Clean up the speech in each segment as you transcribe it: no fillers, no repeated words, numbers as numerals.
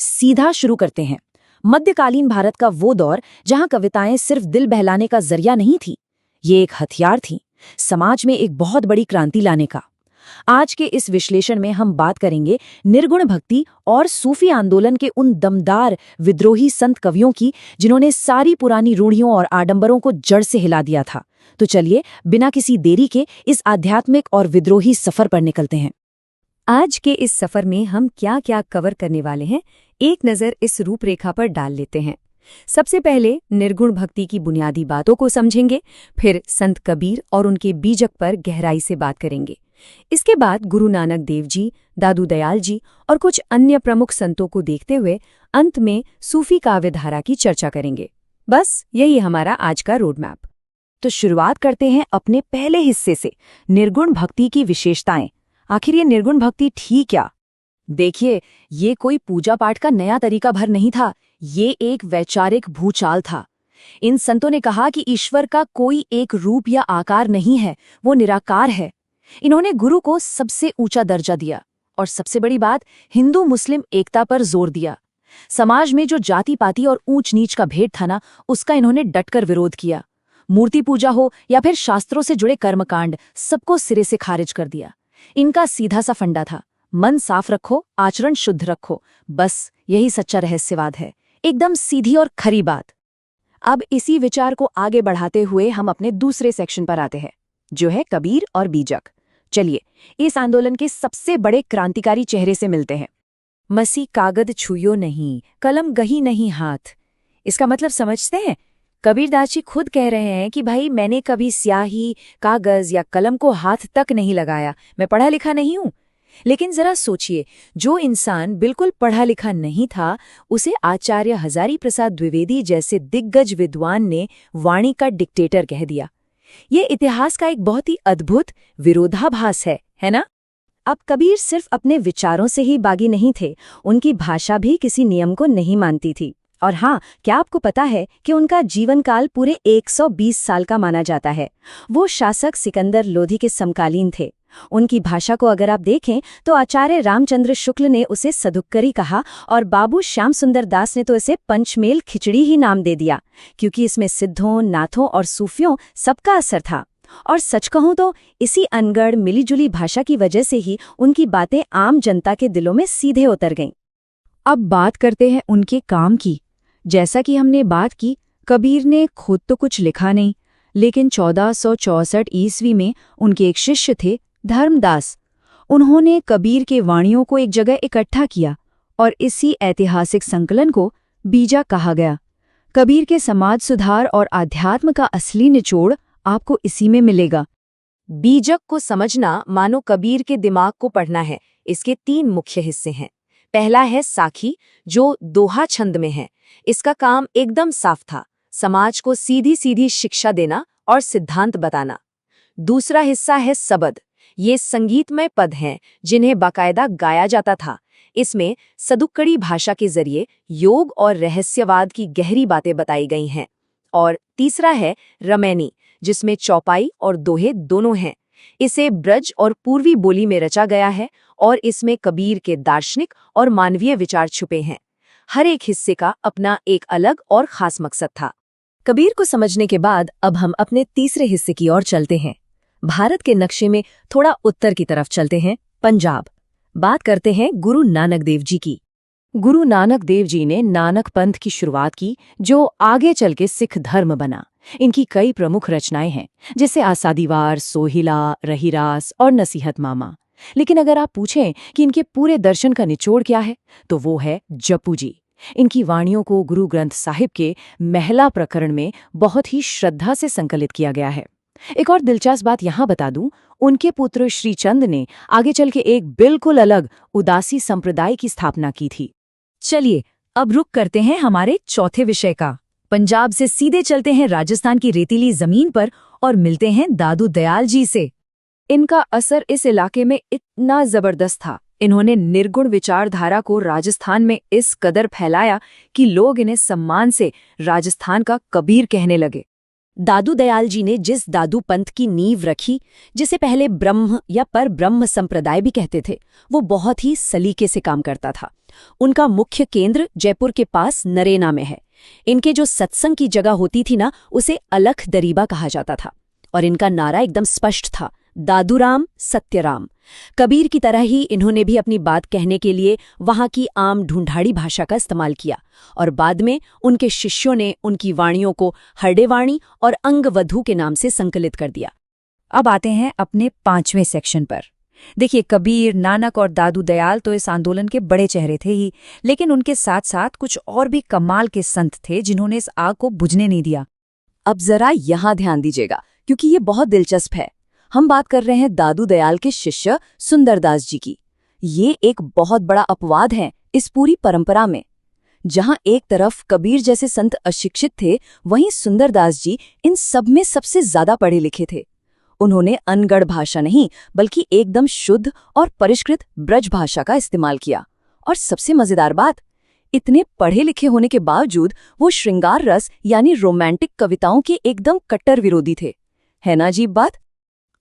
सीधा शुरू करते हैं। मध्यकालीन भारत का वो दौर जहां कविताएं सिर्फ दिल बहलाने का जरिया नहीं थी, ये एक हथियार थी, समाज में एक बहुत बड़ी क्रांति लाने का। आज के इस विश्लेषण में हम बात करेंगे निर्गुण भक्ति और सूफी आंदोलन के उन दमदार विद्रोही संत कवियों की जिन्होंने सारी पुरानी रूढ़ियों और आडंबरों को जड़ से हिला दिया था। तो चलिए बिना किसी देरी के इस आध्यात्मिक और विद्रोही सफर पर निकलते हैं। आज के इस सफर में हम क्या क्या कवर करने वाले हैं, एक नज़र इस रूपरेखा पर डाल लेते हैं। सबसे पहले निर्गुण भक्ति की बुनियादी बातों को समझेंगे, फिर संत कबीर और उनके बीजक पर गहराई से बात करेंगे। इसके बाद गुरु नानक देव जी, दादू दयाल जी और कुछ अन्य प्रमुख संतों को देखते हुए अंत में सूफी काव्यधारा की चर्चा करेंगे। बस यही हमारा आज का रोड मैप। तो शुरुआत करते हैं अपने पहले हिस्से से, निर्गुण भक्ति की विशेषताएं। आखिर ये निर्गुण भक्ति थी क्या? देखिए, ये कोई पूजा पाठ का नया तरीका भर नहीं था, ये एक वैचारिक भूचाल था। इन संतों ने कहा कि ईश्वर का कोई एक रूप या आकार नहीं है, वो निराकार है। इन्होंने गुरु को सबसे ऊंचा दर्जा दिया और सबसे बड़ी बात, हिंदू मुस्लिम एकता पर जोर दिया। समाज में जो जाति पाति और ऊंच नीच का भेद था ना, उसका इन्होंने डटकर विरोध किया। मूर्ति पूजा हो या फिर शास्त्रों से जुड़े कर्मकांड, सबको सिरे से खारिज कर दिया। इनका सीधा सा फंडा था, मन साफ रखो, आचरण शुद्ध रखो, बस यही सच्चा रहस्यवाद है। एकदम सीधी और खरी बात। अब इसी विचार को आगे बढ़ाते हुए हम अपने दूसरे सेक्शन पर आते हैं, जो है कबीर और बीजक। चलिए इस आंदोलन के सबसे बड़े क्रांतिकारी चेहरे से मिलते हैं। मसी कागद छुयो नहीं, कलम गही नहीं हाथ। इसका मतलब समझते हैं? कबीरदास जी खुद कह रहे हैं कि भाई मैंने कभी स्याही, कागज या कलम को हाथ तक नहीं लगाया, मैं पढ़ा लिखा नहीं हूं। लेकिन जरा सोचिए, जो इंसान बिल्कुल पढ़ा लिखा नहीं था, उसे आचार्य हजारी प्रसाद द्विवेदी जैसे दिग्गज विद्वान ने वाणी का डिक्टेटर कह दिया। ये इतिहास का एक बहुत ही अद्भुत विरोधाभास है ना? अब कबीर सिर्फ अपने विचारों से ही बागी नहीं थे, उनकी भाषा भी किसी नियम को नहीं मानती थी। और हाँ, क्या आपको पता है कि उनका जीवन काल पूरे 120 साल का माना जाता है। वो शासक सिकंदर लोधी के समकालीन थे। उनकी भाषा को अगर आप देखें तो आचार्य रामचंद्र शुक्ल ने उसे सदुक्करी कहा और बाबू श्याम सुंदर दास ने तो इसे पंचमेल खिचड़ी ही नाम दे दिया, क्योंकि इसमें सिद्धों, नाथों और सूफियों सबका असर था। और सच कहूं तो इसी अनगढ़ मिलीजुली भाषा की वजह से ही उनकी बातें आम जनता के दिलों में सीधे उतर गईं। अब बात करते हैं उनके काम की। जैसा कि हमने बात की, कबीर ने खुद तो कुछ लिखा नहीं, लेकिन 1464 ईस्वी में उनके एक शिष्य थे धर्मदास। उन्होंने कबीर के वाणियों को एक जगह इकट्ठा किया और इसी ऐतिहासिक संकलन को बीजक कहा गया। कबीर के समाज सुधार और आध्यात्म का असली निचोड़ आपको इसी में मिलेगा। बीजक को समझना मानो कबीर के दिमाग को पढ़ना है। इसके 3 मुख्य हिस्से हैं। पहला है साखी, जो दोहा छंद में है। इसका काम एकदम साफ था, समाज को सीधी सीधी शिक्षा देना और सिद्धांत बताना। दूसरा हिस्सा है सबद। ये संगीतमय पद हैं जिन्हें बाकायदा गाया जाता था। इसमें सदुक्कड़ी भाषा के जरिए योग और रहस्यवाद की गहरी बातें बताई गई हैं। और तीसरा है रमैनी, जिसमें चौपाई और दोहे दोनों हैं। इसे ब्रज और पूर्वी बोली में रचा गया है और इसमें कबीर के दार्शनिक और मानवीय विचार छुपे हैं। हर एक हिस्से का अपना एक अलग और खास मकसद था। कबीर को समझने के बाद अब हम अपने तीसरे हिस्से की ओर चलते हैं। भारत के नक्शे में थोड़ा उत्तर की तरफ चलते हैं, पंजाब। बात करते हैं गुरु नानक देव जी की। गुरु नानक देव जी ने नानक पंथ की शुरुआत की, जो आगे चल के सिख धर्म बना। इनकी कई प्रमुख रचनाएं हैं, जैसे आसादीवार, सोहिला, रहीरास और नसीहतनामा। लेकिन अगर आप पूछें कि इनके पूरे दर्शन का निचोड़ क्या है, तो वो है जपू जी। इनकी वाणियों को गुरु ग्रंथ साहिब के महला प्रकरण में बहुत ही श्रद्धा से संकलित किया गया है। एक और दिलचस्प बात यहाँ बता दूं, उनके पुत्र श्रीचंद ने आगे चल के एक बिल्कुल अलग उदासी संप्रदाय की स्थापना की थी। चलिए अब रुक करते हैं हमारे चौथे विषय का। पंजाब से सीधे चलते हैं राजस्थान की रेतीली जमीन पर और मिलते हैं दादू दयाल जी से। इनका असर इस इलाके में इतना जबरदस्त था, इन्होंने निर्गुण विचारधारा को राजस्थान में इस कदर फैलाया कि लोग इन्हें सम्मान से राजस्थान का कबीर कहने लगे। दादू दयाल जी ने जिस दादू पंथ की नींव रखी, जिसे पहले ब्रह्म या पर ब्रह्म संप्रदाय भी कहते थे, वो बहुत ही सलीके से काम करता था। उनका मुख्य केंद्र जयपुर के पास नरेना में है। इनके जो सत्संग की जगह होती थी ना, उसे अलख दरीबा कहा जाता था। और इनका नारा एकदम स्पष्ट था, दादूराम सत्यराम। कबीर की तरह ही इन्होंने भी अपनी बात कहने के लिए वहां की आम ढूंढाड़ी भाषा का इस्तेमाल किया, और बाद में उनके शिष्यों ने उनकी वाणियों को हरडेवाणी और अंगवधू के नाम से संकलित कर दिया। अब आते हैं अपने 5वें सेक्शन पर। देखिए, कबीर, नानक और दादू दयाल तो इस आंदोलन के बड़े चेहरे थे ही, लेकिन उनके साथ साथ कुछ और भी कमाल के संत थे जिन्होंने इस आग को बुझने नहीं दिया। अब जरा यहाँ ध्यान दीजिएगा, क्योंकि ये बहुत दिलचस्प है। हम बात कर रहे हैं दादू दयाल के शिष्य सुंदरदास जी की। ये एक बहुत बड़ा अपवाद है इस पूरी परंपरा में। जहां एक तरफ कबीर जैसे संत अशिक्षित थे, वहीं सुंदरदास जी इन सब में सबसे ज्यादा पढ़े लिखे थे। उन्होंने अनगढ़ भाषा नहीं, बल्कि एकदम शुद्ध और परिष्कृत ब्रज भाषा का इस्तेमाल किया। और सबसे मजेदार बात, इतने पढ़े लिखे होने के बावजूद वो श्रृंगार रस यानी रोमांटिक कविताओं के एकदम कट्टर विरोधी थे। है ना अजीब बात?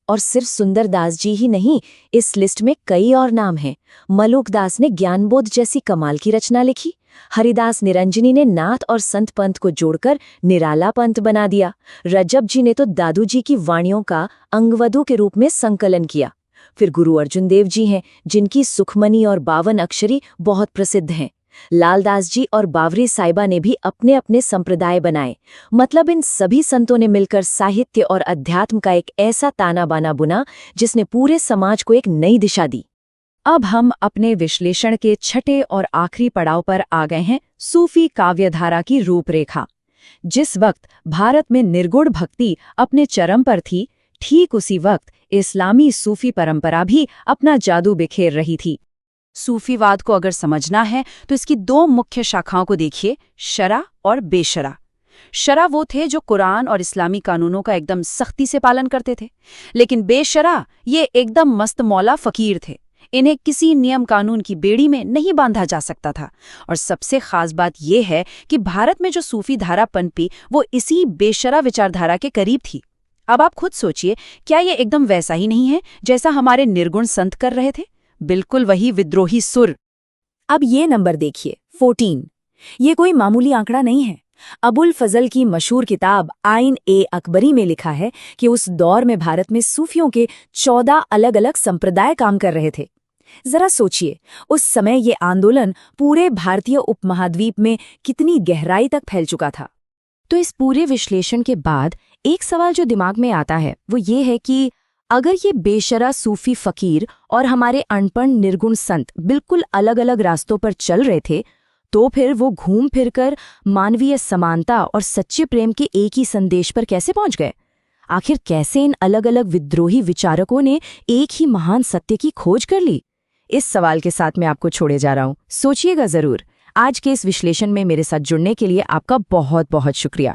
और सिर्फ सुंदरदास जी ही नहीं, इस लिस्ट में कई और नाम हैं। मलूकदास ने ज्ञानबोध जैसी कमाल की रचना लिखी। हरिदास निरंजनी ने नाथ और संत पंथ को जोड़कर निराला पंथ बना दिया। रजब जी ने तो दादू जी की वाणियों का अंगवधू के रूप में संकलन किया। फिर गुरु अर्जुन देव जी हैं, जिनकी सुखमनी और 52 अक्षरी बहुत प्रसिद्ध हैं। लालदास जी और बावरी साहिबा ने भी अपने अपने संप्रदाय बनाए। मतलब इन सभी संतों ने मिलकर साहित्य और अध्यात्म का एक ऐसा ताना बाना बुना जिसने पूरे समाज को एक नई दिशा दी। अब हम अपने विश्लेषण के छठे और आखिरी पड़ाव पर आ गए हैं, सूफी काव्यधारा की रूपरेखा। जिस वक्त भारत में निर्गुण भक्ति अपने चरम पर थी, ठीक उसी वक्त इस्लामी सूफी परंपरा भी अपना जादू बिखेर रही थी। सूफीवाद को अगर समझना है तो इसकी 2 मुख्य शाखाओं को देखिए, शरा और बेशरा। शरा वो थे जो कुरान और इस्लामी कानूनों का एकदम सख्ती से पालन करते थे, लेकिन बेशरा ये एकदम मस्त मौला फकीर थे। इन्हें किसी नियम कानून की बेड़ी में नहीं बांधा जा सकता था। और सबसे खास बात यह है कि भारत में जो सूफी धारा पनपी, वो इसी बेशरा विचारधारा के करीब थी। अब आप खुद सोचिए, क्या ये एकदम वैसा ही नहीं है जैसा हमारे निर्गुण संत कर रहे थे? बिल्कुल वही विद्रोही सुर। अब ये नंबर देखिए, 14। ये कोई मामूली आंकड़ा नहीं है। अबुल फजल की मशहूर किताब आइन ए अकबरी में लिखा है कि उस दौर में भारत में सूफियों के 14 अलग अलग संप्रदाय काम कर रहे थे। जरा सोचिए, उस समय ये आंदोलन पूरे भारतीय उपमहाद्वीप में कितनी गहराई तक फैल चुका था। तो इस पूरे विश्लेषण के बाद एक सवाल जो दिमाग में आता है वो ये है कि अगर ये बेशरा सूफी फकीर और हमारे अनपढ़ निर्गुण संत बिल्कुल अलग अलग रास्तों पर चल रहे थे, तो फिर वो घूम फिरकर मानवीय समानता और सच्चे प्रेम के एक ही संदेश पर कैसे पहुंच गए? आखिर कैसे इन अलग अलग विद्रोही विचारकों ने एक ही महान सत्य की खोज कर ली? इस सवाल के साथ मैं आपको छोड़े जा रहा हूं। सोचिएगा जरूर। आज के इस विश्लेषण में मेरे साथ जुड़ने के लिए आपका बहुत बहुत शुक्रिया।